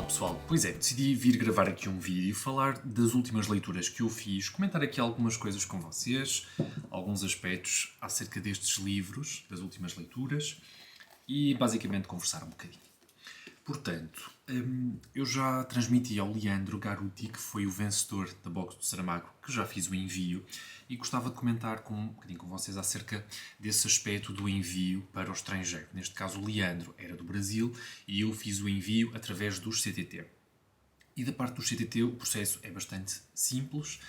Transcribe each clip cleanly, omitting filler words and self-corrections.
pessoal, pois é, decidi vir gravar aqui um vídeo, falar das últimas leituras que eu fiz, comentar aqui algumas coisas com vocês, alguns aspectos acerca destes livros, das últimas leituras, e basicamente conversar um bocadinho. Portanto, eu já transmiti ao Leandro Garuti, que foi o vencedor da Box do Saramago, que já fiz o envio, e gostava de comentar um bocadinho com vocês acerca desse aspecto do envio para o estrangeiro. Neste caso, o Leandro era do Brasil e eu fiz o envio através dos CTT. E da parte dos CTT o processo é bastante simples.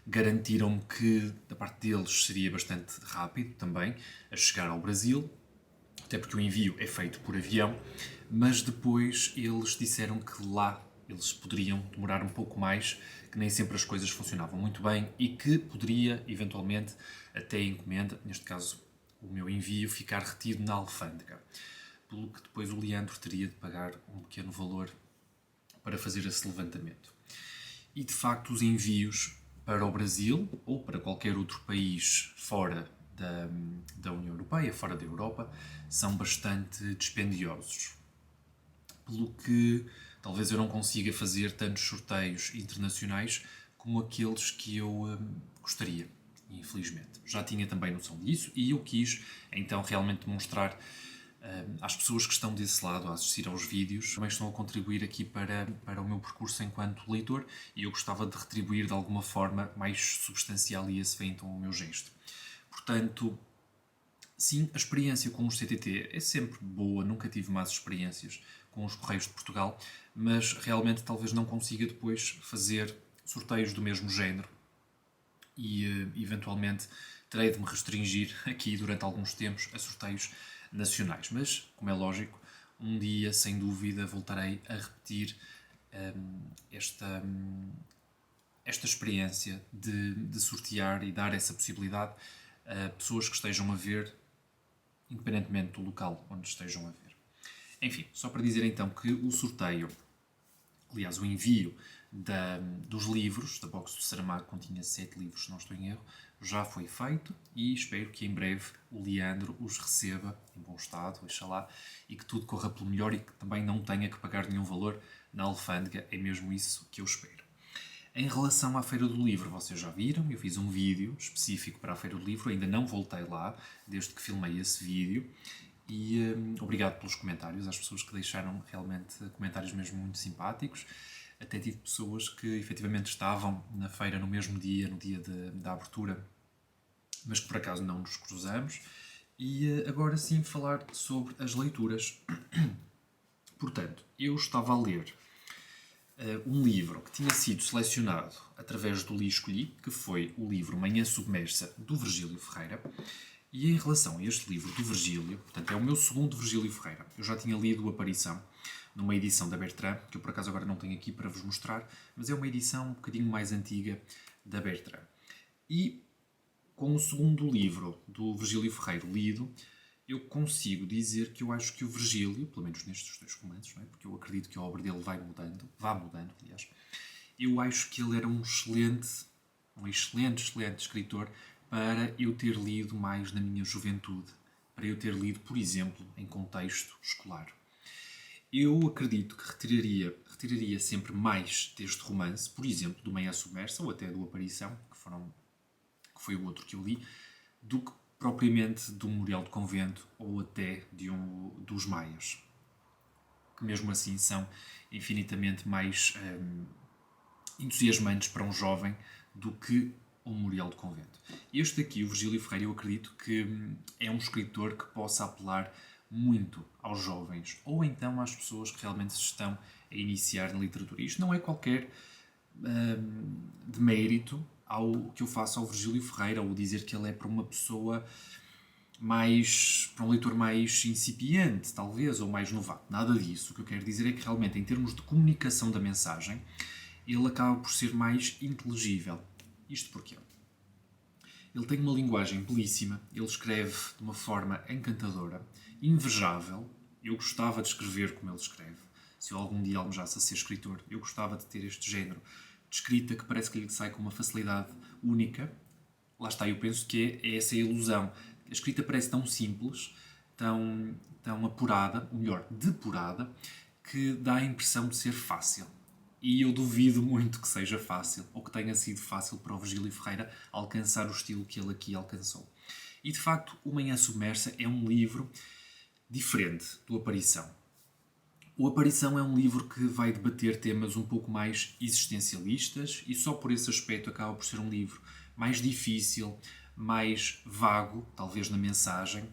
Garantiram-me que da parte deles seria bastante rápido também a chegar ao Brasil, até porque o envio é feito por avião, mas depois eles disseram que lá eles poderiam demorar um pouco mais, que nem sempre as coisas funcionavam muito bem e que poderia, eventualmente, até a encomenda, neste caso o meu envio, ficar retido na alfândega. Pelo que depois o Leandro teria de pagar um pequeno valor para fazer esse levantamento. E de facto os envios para o Brasil ou para qualquer outro país fora da União Europeia, fora da Europa, são bastante dispendiosos. Pelo que talvez eu não consiga fazer tantos sorteios internacionais como aqueles que eu gostaria, infelizmente. Já tinha também noção disso e eu quis então realmente demonstrar às pessoas que estão desse lado a assistir aos vídeos, também estão a contribuir aqui para o meu percurso enquanto leitor e eu gostava de retribuir de alguma forma mais substancial e esse foi então o meu gesto. Portanto, sim, a experiência com os CTT é sempre boa, nunca tive más experiências com os Correios de Portugal, mas realmente talvez não consiga depois fazer sorteios do mesmo género e eventualmente terei de me restringir aqui durante alguns tempos a sorteios nacionais. Mas, como é lógico, um dia, sem dúvida, voltarei a repetir esta experiência de sortear e dar essa possibilidade a pessoas que estejam a ver, independentemente do local onde estejam a ver. Enfim, só para dizer então que o sorteio, aliás, o envio dos livros, da Box do Saramago, continha 7 livros, se não estou em erro, já foi feito e espero que em breve o Leandro os receba em bom estado, oxalá, e que tudo corra pelo melhor e que também não tenha que pagar nenhum valor na alfândega, é mesmo isso que eu espero. Em relação à Feira do Livro, vocês já viram, eu fiz um vídeo específico para a Feira do Livro, ainda não voltei lá, desde que filmei esse vídeo, e obrigado pelos comentários, às pessoas que deixaram realmente comentários mesmo muito simpáticos. Até tive pessoas que efetivamente estavam na feira no mesmo dia, no dia da abertura, mas que por acaso não nos cruzamos. E agora sim falar sobre as leituras. Portanto, eu estava a ler um livro que tinha sido selecionado através do Li Escolhi, que foi o livro Manhã Submersa, do Virgílio Ferreira. E em relação a este livro do Virgílio, portanto é o meu segundo Virgílio Ferreira, eu já tinha lido o Aparição, numa edição da Bertrand, que eu por acaso agora não tenho aqui para vos mostrar, mas é uma edição um bocadinho mais antiga da Bertrand. E com o segundo livro do Virgílio Ferreira lido, eu consigo dizer que eu acho que o Virgílio, pelo menos nestes dois romances, não é? Porque eu acredito que a obra dele vá mudando, aliás, eu acho que ele era um excelente escritor para eu ter lido mais na minha juventude, para eu ter lido, por exemplo, em contexto escolar. Eu acredito que retiraria sempre mais deste romance, por exemplo, do Manhã Submersa ou até do Aparição, que foi o outro que eu li, do que propriamente do Memorial de Convento ou até dos Maias, que mesmo assim são infinitamente mais entusiasmantes para um jovem do que o Memorial de Convento. Este aqui, o Virgílio Ferreira, eu acredito que é um escritor que possa apelar muito aos jovens ou então às pessoas que realmente se estão a iniciar na literatura. Isto não é qualquer demérito ao que eu faço ao Virgílio Ferreira ou dizer que ele é para uma pessoa para um leitor mais incipiente, talvez, ou mais novato. Nada disso. O que eu quero dizer é que realmente, em termos de comunicação da mensagem, ele acaba por ser mais inteligível. Isto porquê? Ele tem uma linguagem belíssima, ele escreve de uma forma encantadora, invejável. Eu gostava de escrever como ele escreve. Se eu algum dia almejasse a ser escritor, eu gostava de ter este género de escrita que parece que lhe sai com uma facilidade única. Lá está, eu penso que é essa a ilusão. A escrita parece tão simples, tão apurada, ou melhor, depurada, que dá a impressão de ser fácil. E eu duvido muito que seja fácil, ou que tenha sido fácil para o Virgílio Ferreira alcançar o estilo que ele aqui alcançou. E de facto, O Manhã Submersa é um livro diferente do Aparição. O Aparição é um livro que vai debater temas um pouco mais existencialistas e só por esse aspecto acaba por ser um livro mais difícil, mais vago, talvez na mensagem,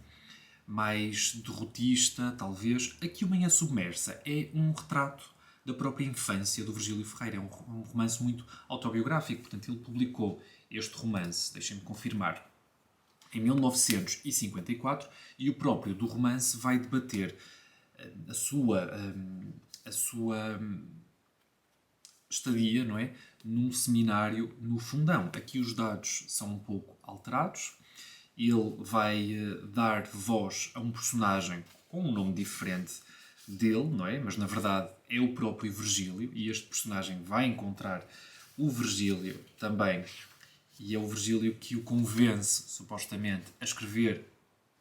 mais derrotista, talvez. Aqui O Manhã Submersa é um retrato da própria infância do Virgílio Ferreira. É um romance muito autobiográfico, portanto ele publicou este romance, deixem-me confirmar, em 1954 e o próprio do romance vai debater a sua estadia, não é? Num seminário no Fundão. Aqui os dados são um pouco alterados. Ele vai dar voz a um personagem com um nome diferente dele, não é? Mas na verdade é o próprio Virgílio e este personagem vai encontrar o Virgílio também e é o Virgílio que o convence, supostamente, a escrever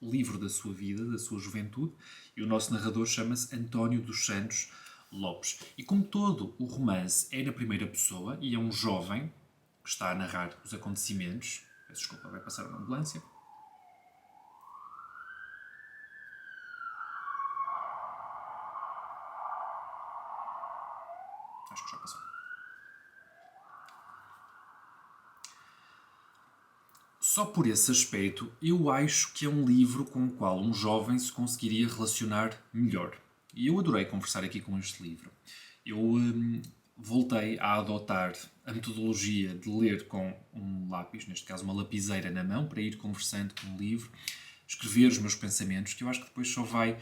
o livro da sua vida, da sua juventude, e o nosso narrador chama-se António dos Santos Lopes. E como todo o romance é na primeira pessoa e é um jovem que está a narrar os acontecimentos, peço desculpa, vai passar uma ambulância. Acho que já passou. Só por esse aspecto, eu acho que é um livro com o qual um jovem se conseguiria relacionar melhor. E eu adorei conversar aqui com este livro. Eu voltei a adotar a metodologia de ler com um lápis, neste caso uma lapiseira na mão, para ir conversando com o livro, escrever os meus pensamentos, que eu acho que depois só vai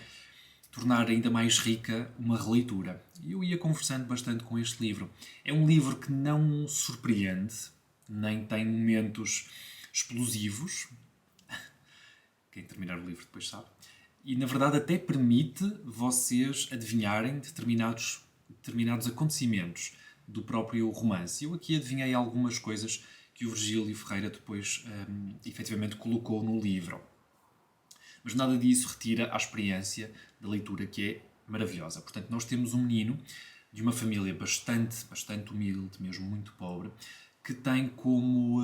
tornar ainda mais rica uma releitura. E eu ia conversando bastante com este livro. É um livro que não surpreende, nem tem momentos explosivos. Quem terminar o livro depois sabe. E, na verdade, até permite vocês adivinharem determinados acontecimentos do próprio romance. Eu aqui adivinhei algumas coisas que o Virgílio Ferreira depois, efetivamente, colocou no livro. Mas nada disso retira a experiência da leitura, que é maravilhosa. Portanto, nós temos um menino de uma família bastante humilde, mesmo muito pobre, que tem como...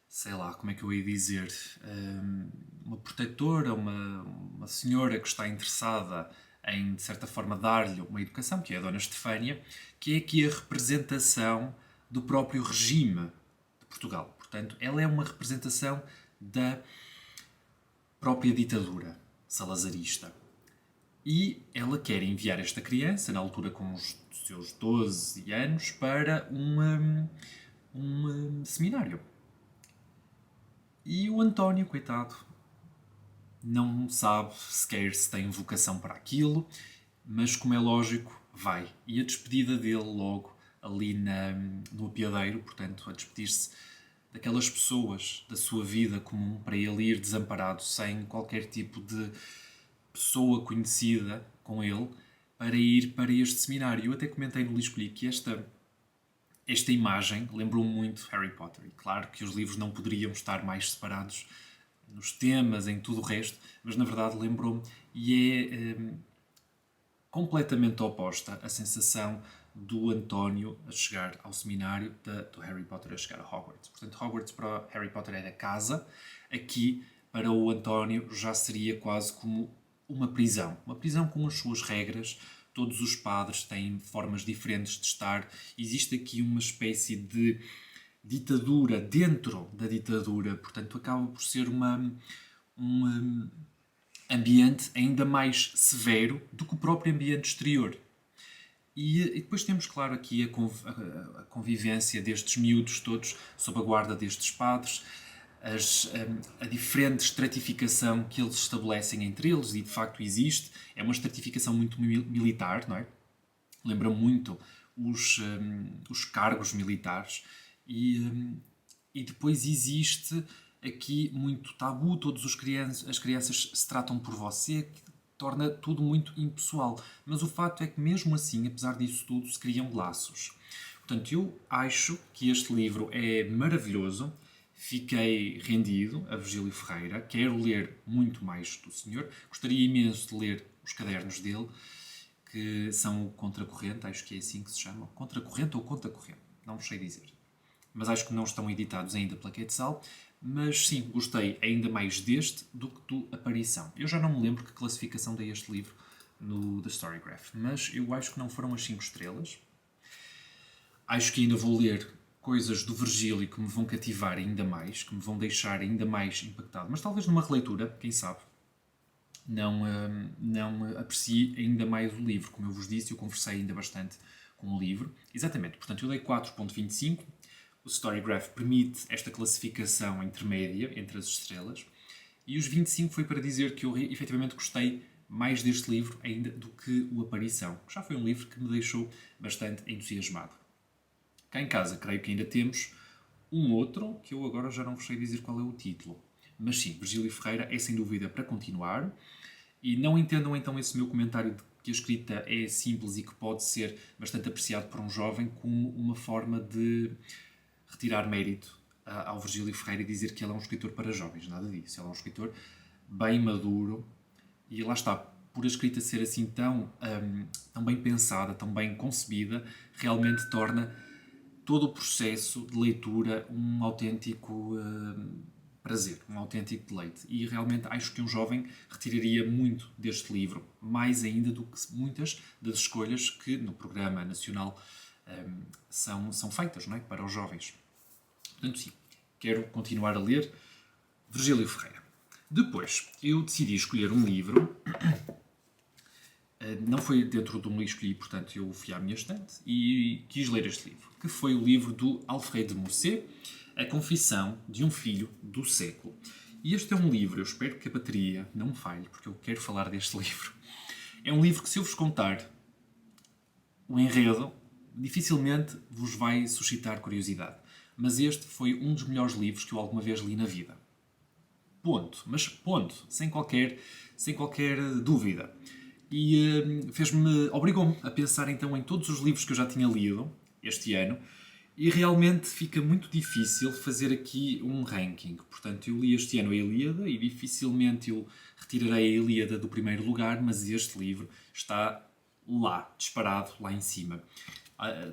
sei lá, como é que eu ia dizer, uma protetora, uma senhora que está interessada em, de certa forma, dar-lhe uma educação, que é a Dona Estefânia, que é aqui a representação do próprio regime de Portugal. Portanto, ela é uma representação da própria ditadura salazarista. E ela quer enviar esta criança, na altura com os seus 12 anos, para um seminário. E o António, coitado, não sabe sequer se tem vocação para aquilo, mas, como é lógico, vai. E a despedida dele logo ali no apiadeiro, portanto, a despedir-se daquelas pessoas da sua vida comum para ele ir desamparado, sem qualquer tipo de pessoa conhecida com ele, para ir para este seminário. Eu até comentei no Liscolhi que esta imagem lembrou muito Harry Potter. E claro que os livros não poderiam estar mais separados nos temas, em tudo o resto, mas na verdade lembrou-me e é completamente oposta a sensação do António a chegar ao seminário, do Harry Potter a chegar a Hogwarts. Portanto, Hogwarts para Harry Potter era casa, aqui para o António já seria quase como uma prisão com as suas regras. Todos os padres têm formas diferentes de estar. Existe aqui uma espécie de ditadura dentro da ditadura. Portanto, acaba por ser um ambiente ainda mais severo do que o próprio ambiente exterior. E depois temos, claro, aqui a convivência destes miúdos todos sob a guarda destes padres, a diferente estratificação que eles estabelecem entre eles, e de facto existe, é uma estratificação muito militar, não é? Lembra muito os cargos militares, e depois existe aqui muito tabu, as crianças se tratam por você, que torna tudo muito impessoal. Mas o facto é que mesmo assim, apesar disso tudo, se criam laços. Portanto, eu acho que este livro é maravilhoso. Fiquei rendido a Virgílio Ferreira. Quero ler muito mais do senhor. Gostaria imenso de ler os cadernos dele. que são o Contracorrente, acho que é assim que se chama, Contracorrente ou Contracorrente, não sei dizer. Mas acho que não estão editados ainda pela Quetzal, mas sim, gostei ainda mais deste do que do Aparição. Eu já não me lembro que classificação dei este livro no The Storygraph, mas eu acho que não foram as 5 estrelas. Acho que ainda vou ler coisas do Virgílio que me vão cativar ainda mais, que me vão deixar ainda mais impactado, mas talvez numa releitura, quem sabe, não aprecie ainda mais o livro. Como eu vos disse, eu conversei ainda bastante com o livro. Exatamente, portanto eu dei 4.25. O Storygraph permite esta classificação intermédia entre as estrelas. E os 25 foi para dizer que eu efetivamente gostei mais deste livro ainda do que o Aparição, que já foi um livro que me deixou bastante entusiasmado. Cá em casa, creio que ainda temos um outro, que eu agora já não vos sei dizer qual é o título. Mas sim, Virgílio Ferreira é sem dúvida para continuar. E não entendam então esse meu comentário de que a escrita é simples e que pode ser bastante apreciado por um jovem como uma forma de retirar mérito ao Virgílio Ferreira e dizer que ele é um escritor para jovens. Nada disso. Ele é um escritor bem maduro e lá está. Por a escrita ser assim tão bem pensada, tão bem concebida, realmente torna todo o processo de leitura um autêntico prazer, um autêntico deleite. E realmente acho que um jovem retiraria muito deste livro, mais ainda do que muitas das escolhas que no Programa Nacional são feitas, não é? Para os jovens. Portanto, sim, quero continuar a ler Virgílio Ferreira. Depois, eu decidi escolher um livro. Não foi dentro de um livro que escolhi, portanto, eu fui à minha estante e quis ler este livro, que foi o livro do Alfred de Musset, A Confissão de um Filho do Século. E este é um livro, eu espero que a bateria não me falhe, porque eu quero falar deste livro. É um livro que, se eu vos contar o enredo, dificilmente vos vai suscitar curiosidade. Mas este foi um dos melhores livros que eu alguma vez li na vida. Ponto. Mas ponto. Sem qualquer dúvida. E obrigou-me a pensar então em todos os livros que eu já tinha lido este ano e realmente fica muito difícil fazer aqui um ranking. Portanto, eu li este ano a Ilíada e dificilmente eu retirarei a Ilíada do primeiro lugar, mas este livro está lá, disparado, lá em cima.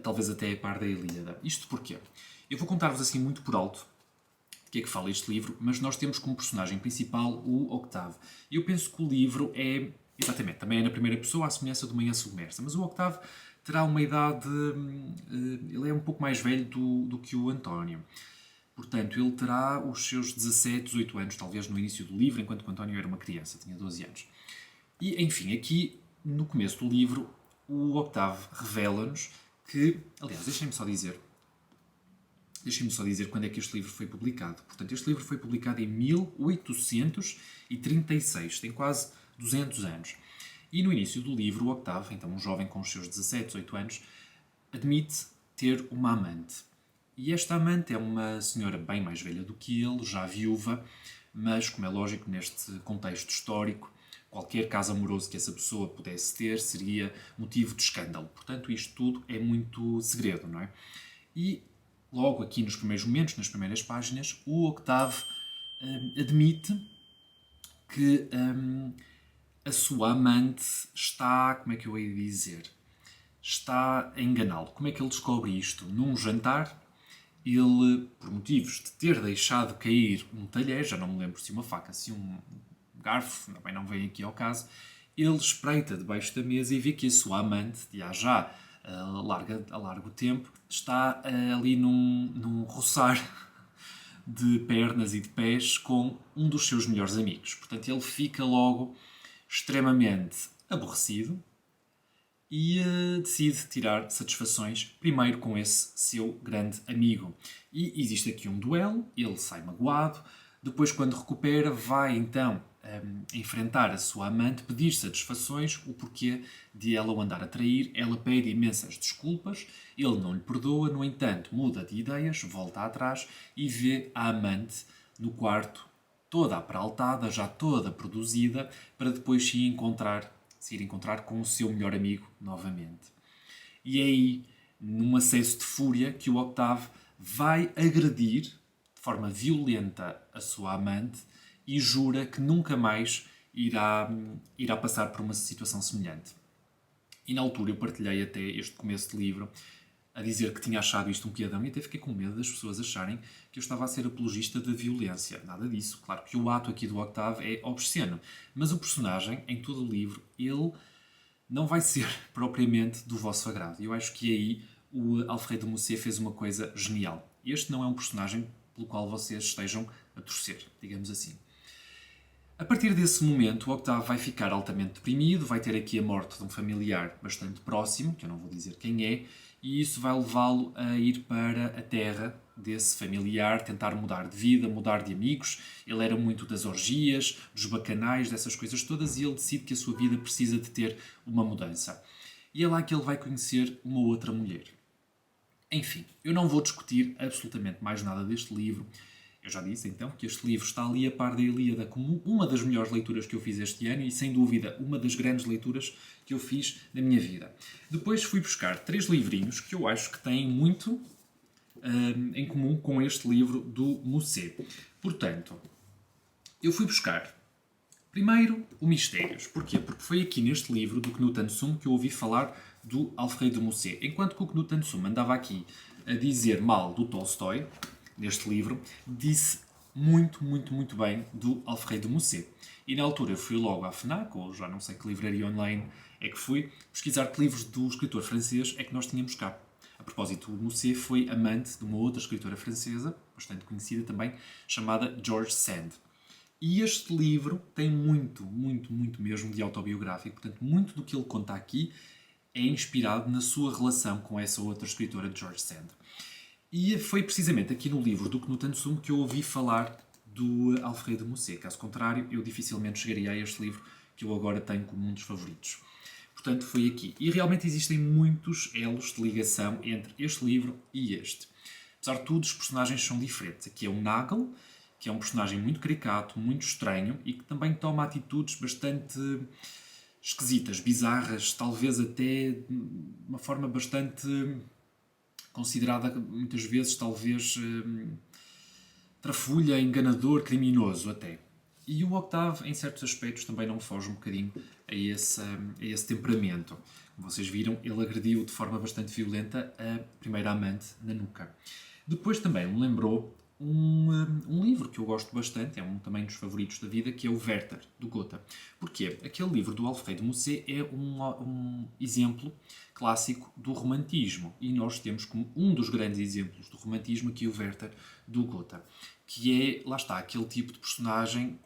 Talvez até a par da Ilíada. Isto porquê? Eu vou contar-vos assim muito por alto de que é que fala este livro, mas nós temos como personagem principal o Octave. E eu penso que o livro é, exatamente, também é na primeira pessoa, à semelhança de Manhã Submersa, mas o Octave terá uma idade, ele é um pouco mais velho do que o António. Portanto, ele terá os seus 17, 18 anos, talvez no início do livro, enquanto que o António era uma criança, tinha 12 anos. E, enfim, aqui, no começo do livro, o Octave revela-nos que, aliás, deixem-me só dizer quando é que este livro foi publicado. Portanto, este livro foi publicado em 1836, tem quase 200 anos. E no início do livro, o Octave, então um jovem com os seus 17, 18 anos, admite ter uma amante. E esta amante é uma senhora bem mais velha do que ele, já viúva, mas, como é lógico, neste contexto histórico, qualquer caso amoroso que essa pessoa pudesse ter seria motivo de escândalo. Portanto, isto tudo é muito segredo, não é? E logo aqui nos primeiros momentos, nas primeiras páginas, o Octave admite que a sua amante está, como é que eu ia dizer, está a enganá-lo. Como é que ele descobre isto? Num jantar, ele, por motivos de ter deixado cair um talher, já não me lembro se uma faca, se um garfo, também não vem aqui ao caso, ele espreita debaixo da mesa e vê que a sua amante, já a largo tempo, está ali num roçar de pernas e de pés com um dos seus melhores amigos. Portanto, ele fica logo extremamente aborrecido e decide tirar satisfações primeiro com esse seu grande amigo. E existe aqui um duelo, ele sai magoado, depois quando recupera vai então enfrentar a sua amante, pedir satisfações, o porquê de ela o andar a trair, ela pede imensas desculpas, ele não lhe perdoa, no entanto muda de ideias, volta atrás e vê a amante no quarto, toda aperaltada, já toda produzida, para depois se ir encontrar com o seu melhor amigo novamente. E é aí, num acesso de fúria, que o Octave vai agredir de forma violenta a sua amante e jura que nunca mais irá passar por uma situação semelhante. E na altura eu partilhei até este começo de livro a dizer que tinha achado isto um piadão e até fiquei com medo das pessoas acharem que eu estava a ser apologista da violência. Nada disso. Claro que o ato aqui do Octave é obsceno, mas o personagem, em todo o livro, ele não vai ser propriamente do vosso agrado. E eu acho que aí o Alfredo de Musset fez uma coisa genial. Este não é um personagem pelo qual vocês estejam a torcer, digamos assim. A partir desse momento, o Octave vai ficar altamente deprimido, vai ter aqui a morte de um familiar bastante próximo, que eu não vou dizer quem é, e isso vai levá-lo a ir para a terra desse familiar, tentar mudar de vida, mudar de amigos. Ele era muito das orgias, dos bacanais, dessas coisas todas, e ele decide que a sua vida precisa de ter uma mudança. E é lá que ele vai conhecer uma outra mulher. Enfim, eu não vou discutir absolutamente mais nada deste livro. Eu já disse, então, que este livro está ali a par da Ilíada como uma das melhores leituras que eu fiz este ano e, sem dúvida, uma das grandes leituras que eu fiz na minha vida. Depois fui buscar 3 livrinhos que eu acho que têm muito em comum com este livro do Musset. Portanto, eu fui buscar, primeiro, o Mistérios. Porquê? Porque foi aqui neste livro do Knut Hamsun que eu ouvi falar do Alfredo de Musset. Enquanto que o Knut Hamsun andava aqui a dizer mal do Tolstói, neste livro, disse muito bem do Alfredo de Musset. E na altura eu fui logo à FNAC, ou já não sei que livraria online é que fui, pesquisar que livros do escritor francês é que nós tínhamos cá. A propósito, o Musset foi amante de uma outra escritora francesa, bastante conhecida também, chamada George Sand. E este livro tem muito mesmo de autobiográfico, portanto, muito do que ele conta aqui é inspirado na sua relação com essa outra escritora, George Sand. E foi precisamente aqui no livro do Knut Hamsun que eu ouvi falar do Alfredo de Musset. Caso contrário, eu dificilmente chegaria a este livro que eu agora tenho como um dos favoritos. Portanto, foi aqui. E realmente existem muitos elos de ligação entre este livro e este. Apesar de tudo, os personagens são diferentes. Aqui é o Nagel, que é um personagem muito caricato, muito estranho e que também toma atitudes bastante esquisitas, bizarras, talvez até de uma forma bastante considerada muitas vezes talvez trafulha, enganador, criminoso até. E o Octave, em certos aspectos, também não foge um bocadinho a esse temperamento. Como vocês viram, ele agrediu de forma bastante violenta a primeira amante na nuca. Depois também me lembrou um livro que eu gosto bastante, é um também dos favoritos da vida, que é o Werther, do Goethe. Porquê? Aquele livro do Alfredo de Musset é um exemplo clássico do romantismo. E nós temos como um dos grandes exemplos do romantismo aqui o Werther, do Goethe. Que é, lá está, aquele tipo de personagem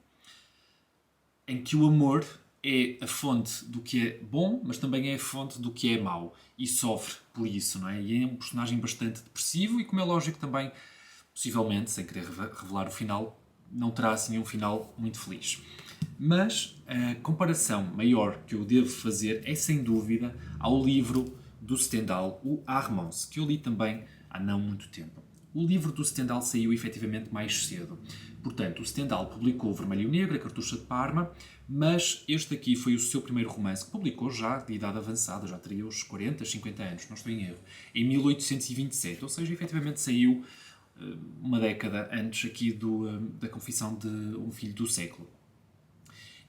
em que o amor é a fonte do que é bom, mas também é a fonte do que é mau. E sofre por isso, não é? E é um personagem bastante depressivo e, como é lógico, também, possivelmente, sem querer revelar o final, não terá assim um final muito feliz. Mas a comparação maior que eu devo fazer é, sem dúvida, ao livro do Stendhal, o Armance, que eu li também há não muito tempo. O livro do Stendhal saiu efetivamente mais cedo. Portanto, o Stendhal publicou o Vermelho e o Negro, a Cartucha de Parma, mas este aqui foi o seu primeiro romance, que publicou já de idade avançada, já teria os 40, 50 anos, não estou em erro, em 1827, ou seja, efetivamente saiu uma década antes aqui da Confissão de um Filho do Século.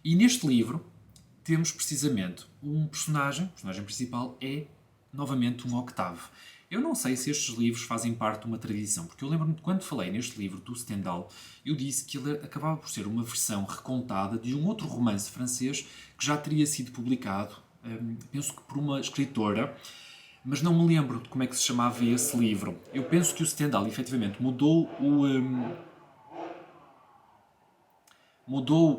E neste livro temos precisamente o personagem principal é novamente um Octave. Eu não sei se estes livros fazem parte de uma tradição, porque eu lembro-me de quando falei neste livro do Stendhal, eu disse que ele acabava por ser uma versão recontada de um outro romance francês que já teria sido publicado, penso que por uma escritora, mas não me lembro de como é que se chamava esse livro. Eu penso que o Stendhal, efetivamente, mudou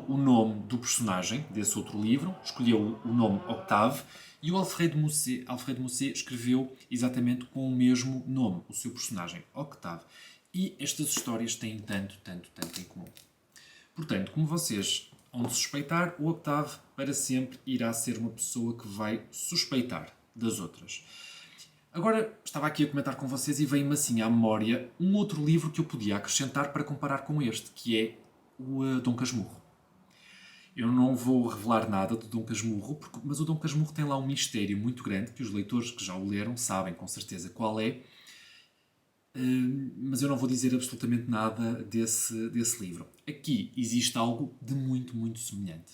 o nome do personagem desse outro livro, escolheu o nome Octave, e o Alfredo de Musset escreveu exatamente com o mesmo nome, o seu personagem, Octave. E estas histórias têm tanto em comum. Portanto, como vocês hão de suspeitar, o Octave para sempre irá ser uma pessoa que vai suspeitar das outras. Agora, estava aqui a comentar com vocês e veio-me assim à memória um outro livro que eu podia acrescentar para comparar com este, que é o Dom Casmurro. Eu não vou revelar nada do Dom Casmurro, mas o Dom Casmurro tem lá um mistério muito grande, que os leitores que já o leram sabem com certeza qual é, mas eu não vou dizer absolutamente nada desse livro. Aqui existe algo de muito semelhante.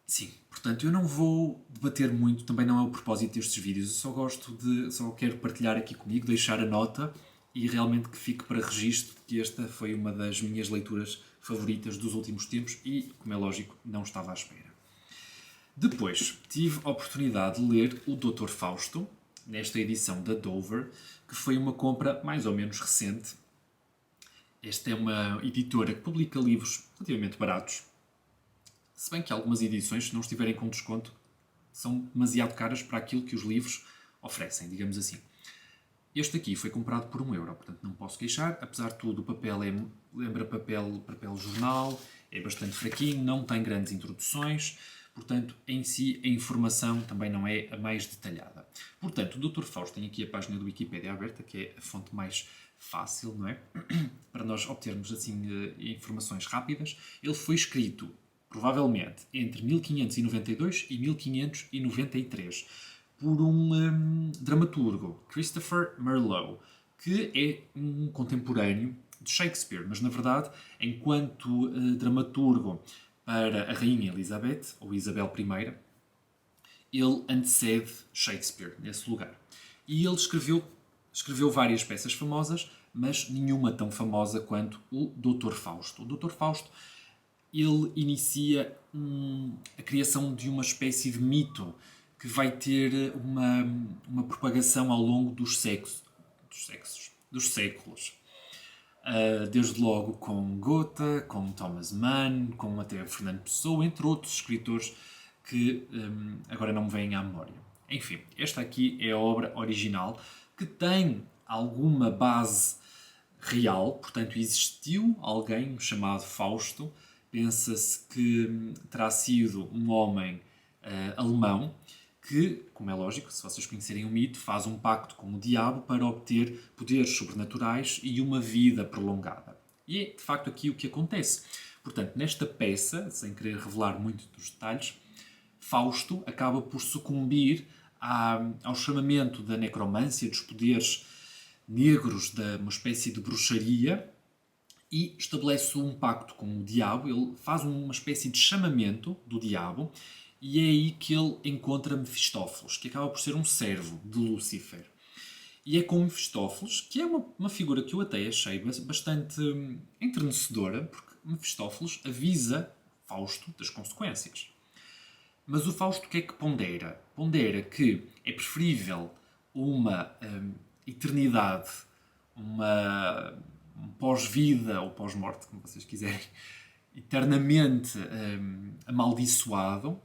Sim, portanto, eu não vou debater muito, também não é o propósito destes vídeos, eu só quero partilhar aqui comigo, deixar a nota e realmente que fique para registro que esta foi uma das minhas leituras favoritas dos últimos tempos e, como é lógico, não estava à espera. Depois, tive a oportunidade de ler o Dr. Fausto, nesta edição da Dover, que foi uma compra mais ou menos recente. Esta é uma editora que publica livros relativamente baratos, se bem que algumas edições, se não estiverem com desconto, são demasiado caras para aquilo que os livros oferecem, digamos assim. Este aqui foi comprado por €1, portanto não posso queixar. Apesar de tudo, o papel lembra papel jornal, é bastante fraquinho, não tem grandes introduções, portanto, em si, a informação também não é a mais detalhada. Portanto, o Dr. Fausto tem aqui a página do Wikipedia aberta, que é a fonte mais fácil, não é? Para nós obtermos, assim, informações rápidas. Ele foi escrito, provavelmente, entre 1592 e 1593 por um dramaturgo, Christopher Marlowe, que é um contemporâneo de Shakespeare, mas na verdade, enquanto dramaturgo para a Rainha Elizabeth, ou Isabel I, ele antecede Shakespeare nesse lugar. E ele escreveu várias peças famosas, mas nenhuma tão famosa quanto o Dr. Fausto. O Dr. Fausto ele inicia a criação de uma espécie de mito que vai ter uma propagação ao longo dos séculos. Desde logo com Goethe, com Thomas Mann, com até Fernando Pessoa, entre outros escritores que agora não me vêm à memória. Enfim, esta aqui é a obra original que tem alguma base real, portanto existiu alguém chamado Fausto. Pensa-se que terá sido um homem alemão que, como é lógico, se vocês conhecerem o mito, faz um pacto com o diabo para obter poderes sobrenaturais e uma vida prolongada. E é, de facto, aqui o que acontece. Portanto, nesta peça, sem querer revelar muito dos detalhes, Fausto acaba por sucumbir ao chamamento da necromância, dos poderes negros, de uma espécie de bruxaria, e estabelece um pacto com o diabo. Ele faz uma espécie de chamamento do diabo e é aí que ele encontra Mefistófeles, que acaba por ser um servo de Lúcifer. E é com Mefistófeles, que é uma figura que eu até achei bastante enternecedora, porque Mefistófeles avisa Fausto das consequências. Mas o Fausto o que é que pondera? Pondera que é preferível uma eternidade, um pós-vida ou pós-morte, como vocês quiserem, eternamente amaldiçoado,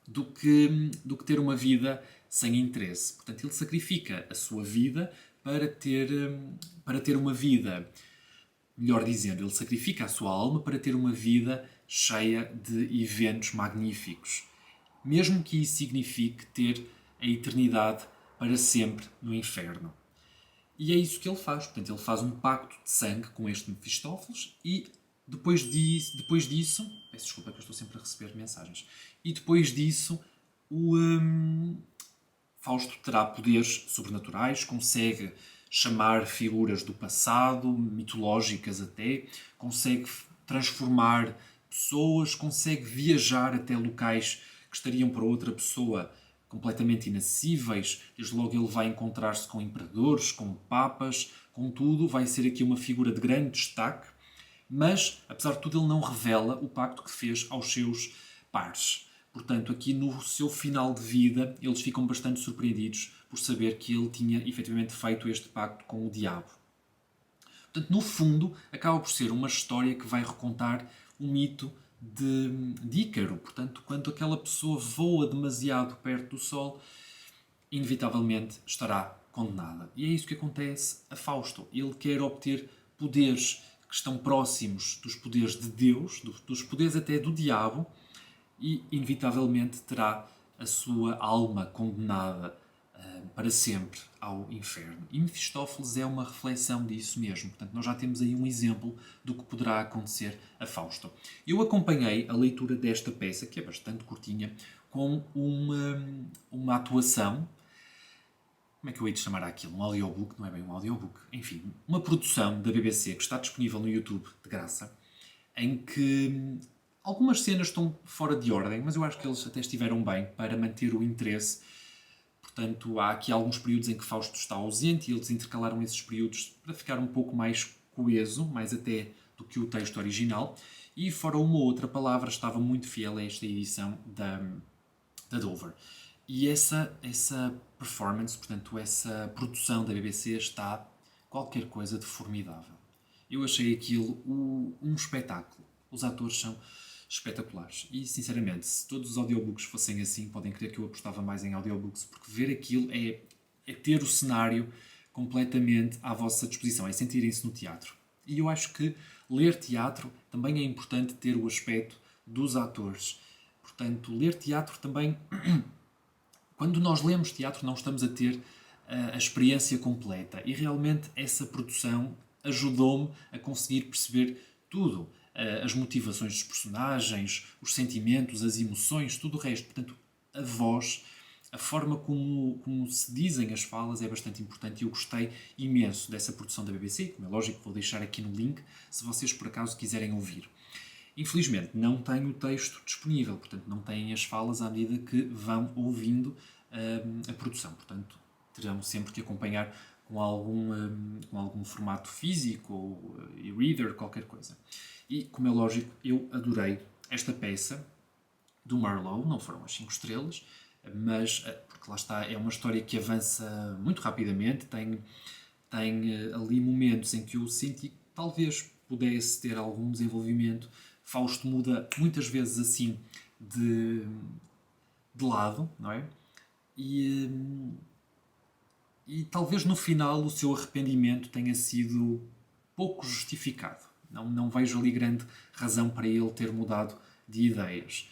do que ter uma vida sem interesse. Portanto, ele sacrifica a sua vida para ter uma vida, melhor dizendo, ele sacrifica a sua alma para ter uma vida cheia de eventos magníficos. Mesmo que isso signifique ter a eternidade para sempre no inferno. E é isso que ele faz. Portanto, ele faz um pacto de sangue com este Mefistófeles e depois disso... Peço desculpa que eu estou sempre a receber mensagens. E depois disso, o Fausto terá poderes sobrenaturais, consegue chamar figuras do passado, mitológicas até, consegue transformar pessoas, consegue viajar até locais que estariam para outra pessoa completamente inacessíveis. Desde logo ele vai encontrar-se com imperadores, com papas, contudo vai ser aqui uma figura de grande destaque, mas apesar de tudo ele não revela o pacto que fez aos seus pares. Portanto, aqui no seu final de vida, eles ficam bastante surpreendidos por saber que ele tinha efetivamente feito este pacto com o diabo. Portanto, no fundo, acaba por ser uma história que vai recontar o mito de Ícaro. Portanto, quando aquela pessoa voa demasiado perto do Sol, inevitavelmente estará condenada. E é isso que acontece a Fausto. Ele quer obter poderes que estão próximos dos poderes de Deus, dos poderes até do diabo, e inevitavelmente terá a sua alma condenada para sempre ao inferno. E Mefistófeles é uma reflexão disso mesmo. Portanto, nós já temos aí um exemplo do que poderá acontecer a Fausto. Eu acompanhei a leitura desta peça, que é bastante curtinha, com uma atuação. Como é que eu hei de chamar aquilo? Um audiobook? Não é bem um audiobook. Enfim, uma produção da BBC que está disponível no YouTube de graça, em que Algumas cenas estão fora de ordem, mas eu acho que eles até estiveram bem para manter o interesse. Portanto, há aqui alguns períodos em que Fausto está ausente e eles intercalaram esses períodos para ficar um pouco mais coeso, mais até do que o texto original. E fora uma ou outra palavra, estava muito fiel a esta edição da Dover. E essa performance, portanto, essa produção da BBC está qualquer coisa de formidável. Eu achei aquilo um espetáculo. Os atores são espetaculares. E, sinceramente, se todos os audiobooks fossem assim, podem crer que eu apostava mais em audiobooks, porque ver aquilo é ter o cenário completamente à vossa disposição, é sentirem-se no teatro. E eu acho que ler teatro também é importante ter o aspecto dos atores. Portanto, ler teatro também... Quando nós lemos teatro, não estamos a ter a experiência completa. E realmente essa produção ajudou-me a conseguir perceber tudo. As motivações dos personagens, os sentimentos, as emoções, tudo o resto. Portanto, a voz, a forma como se dizem as falas é bastante importante e eu gostei imenso dessa produção da BBC. Como é lógico, vou deixar aqui no link se vocês por acaso quiserem ouvir. Infelizmente, não tenho o texto disponível, portanto, não têm as falas à medida que vão ouvindo a produção. Portanto, terão sempre que acompanhar com algum formato físico ou e-reader, qualquer coisa. E, como é lógico, eu adorei esta peça do Marlowe, não foram as 5 estrelas, mas, porque lá está, é uma história que avança muito rapidamente, tem ali momentos em que eu senti que talvez pudesse ter algum desenvolvimento. Fausto muda muitas vezes assim de lado, não é? E talvez no final o seu arrependimento tenha sido pouco justificado. Não vejo ali grande razão para ele ter mudado de ideias.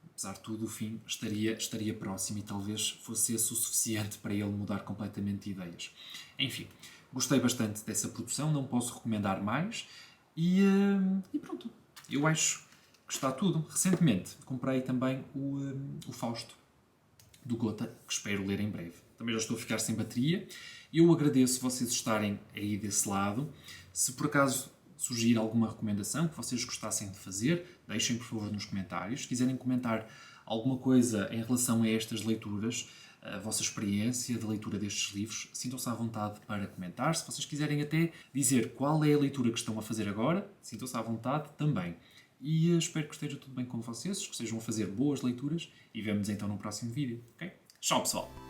Apesar de tudo, o fim estaria próximo e talvez fosse esse o suficiente para ele mudar completamente de ideias. Enfim, gostei bastante dessa produção, não posso recomendar mais e pronto. Eu acho que está tudo. Recentemente comprei também o Fausto, do Gota, que espero ler em breve. Também já estou a ficar sem bateria. Eu agradeço vocês estarem aí desse lado. Se por acaso surgir alguma recomendação que vocês gostassem de fazer, deixem por favor nos comentários. Se quiserem comentar alguma coisa em relação a estas leituras, a vossa experiência de leitura destes livros, sintam-se à vontade para comentar. Se vocês quiserem até dizer qual é a leitura que estão a fazer agora, sintam-se à vontade também. E espero que esteja tudo bem com vocês, que estejam a fazer boas leituras e vemo-nos então no próximo vídeo. Ok? Tchau, pessoal!